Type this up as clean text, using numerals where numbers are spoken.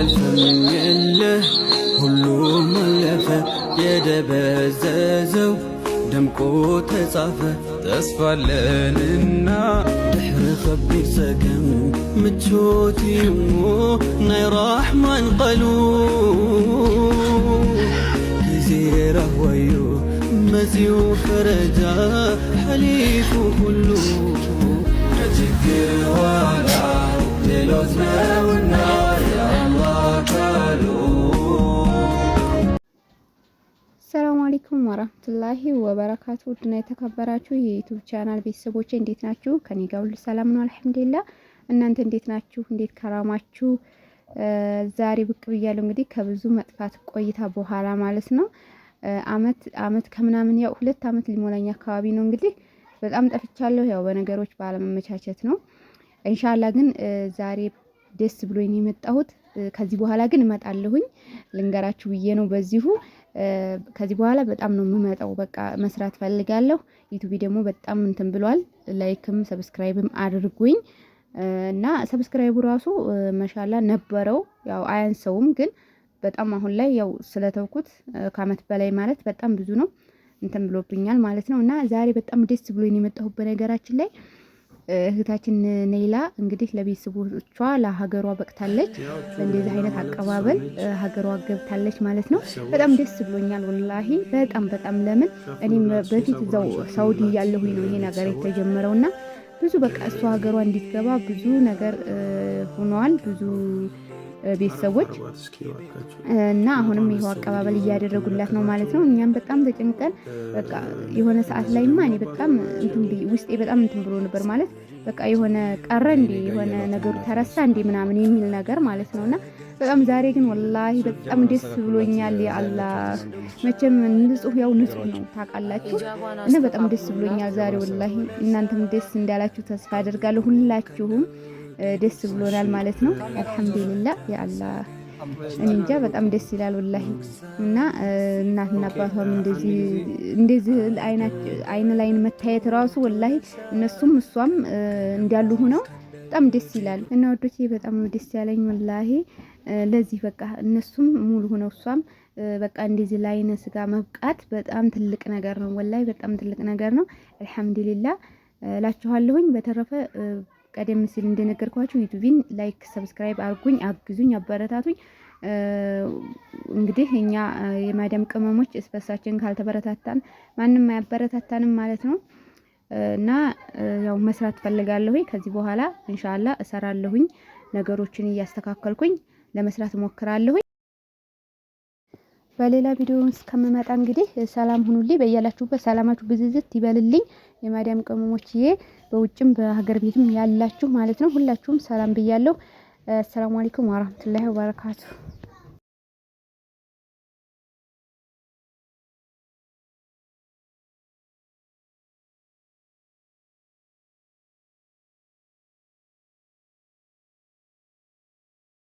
አያልፍም የለህ ሁሉም አለፈ የደበዘዘው ደምቆ ተጻፈ ተስፋለንና ድሕሪ ከቢድ ሰገም ምቾት እሞ ናይ ራሕማን ቐሉ ጊዜ ረህወዩ መጺኡ ፈረጃ ሓሊፉ ኩሉ ከችግር ዋላ ሌሎት ነውና የአላህ ቃሉ። ሰላም አለይኩም ወራህመቱላሂ ወበረካቱ። ውድና የተከበራችሁ የዩቲዩብ ቻናል ቤተሰቦቼ እንዴት ናችሁ? ከኔ ጋር ሁሉ ሰላም ነው አልሐምዱሊላህ። እናንተ እንዴት ናችሁ? እንዴት ከራማችሁ? ዛሬ ብቅ ብያለሁ እንግዲህ ከብዙ መጥፋት ቆይታ በኋላ ማለት ነው። አመት ከምናምን ያው 2 አመት ሊሞላኝ አካባቢ ነው እንግዲህ በጣም ጠፍቻለሁ። ያው በነገሮች ባለመመቻቸት ነው። ኢንሻአላህ ግን ዛሬ ደስ ብሎኝ ነው የመጣሁት። ከዚህ በኋላ ግን እመጣለሁኝ ልንገራችሁ ብዬ ነው በዚሁ። ከዚህ በኋላ በጣም ነው የምመጣው። በቃ መስራት ፈልጋለሁ። ዩቲዩብ ደግሞ በጣም እንትን ብሏል። ላይክም ሰብስክራይብም አድርጉኝ እና ሰብስክራይቡ ራሱ ማሻአላ ነበረው። ያው አያንሰውም ግን በጣም አሁን ላይ ያው ስለተውኩት ከአመት በላይ ማለት በጣም ብዙ ነው እንትን ብሎብኛል ማለት ነው። እና ዛሬ በጣም ደስ ብሎኝ ነው የመጣሁት። በነገራችን ላይ እህታችን ነይላ እንግዲህ ለቤተሰቦቿ ለሀገሯ በቅታለች። እንደዚህ አይነት አቀባበል ሀገሯ ገብታለች ማለት ነው። በጣም ደስ ብሎኛል ወላሂ በጣም ለምን እኔም በፊት እዛው ሳውዲ ያለሁኝ ነው ይሄ ነገር የተጀመረውና ብዙ በቃ እሷ ሀገሯ እንድትገባ ብዙ ነገር ሆኗል ብዙ ቤተሰቦች እና አሁንም ይሄው አቀባበል እያደረጉላት ነው ማለት ነው። እኛም በጣም ተጨንቀን በቃ የሆነ ሰዓት ላይማ እኔ በጣም እንትን ውስጤ በጣም እንትን ብሎ ነበር ማለት በቃ የሆነ ቀረ እንዴ የሆነ ነገሩ ተረሳ እንዴ ምናምን የሚል ነገር ማለት ነውና በጣም ዛሬ ግን ወላሂ በጣም ደስ ብሎኛል። ያአላህ መቼም ንጹህ ያው ንጹህ ነው ታውቃላችሁ። እና በጣም ደስ ብሎኛል ዛሬ ወላሂ። እናንተም ደስ እንዳላችሁ ተስፋ አደርጋለሁ። ሁላችሁም ደስ ብሎናል ማለት ነው። አልሐምዱሊላህ ያአላህ እኔ እንጃ በጣም ደስ ይላል ወላሂ። እና እናትና አባቷም እንደዚህ አይን ላይን መታየት ራሱ ወላሂ እነሱም እሷም እንዳሉ ሆነው በጣም ደስ ይላል። እና ወዶቼ በጣም ደስ ያለኝ ወላሂ ለዚህ በቃ እነሱም ሙሉ ሆነው እሷም በቃ እንደዚህ ላይነ ስጋ መብቃት በጣም ትልቅ ነገር ነው ወላሂ በጣም ትልቅ ነገር ነው። አልሐምዱሊላህ እላችኋለሁኝ። በተረፈ ቀደም ሲል እንደነገርኳችሁ ዩቲዩብን ላይክ ሰብስክራይብ አርጉኝ፣ አግዙኝ፣ አበረታቱኝ። እንግዲህ እኛ የማዳም ቅመሞች እስበሳችን ካልተበረታታን ማንንም አያበረታታንም ማለት ነው። እና ያው መስራት ፈልጋለሁኝ ከዚህ በኋላ ኢንሻአላህ እሰራለሁኝ። ነገሮችን እያስተካከልኩኝ ለመስራት እሞክራለሁኝ። በሌላ ቪዲዮ እስከምመጣ እንግዲህ ሰላም ሁኑልኝ። በያላችሁበት ሰላማችሁ ብዝዝት ይበልልኝ። የማዳም ቅመሞችዬ በውጭም በሀገር ቤትም ያላችሁ ማለት ነው ሁላችሁም ሰላም ብያለሁ። አሰላሙ አለይኩም ወራህመቱላሂ ወበረካቱ።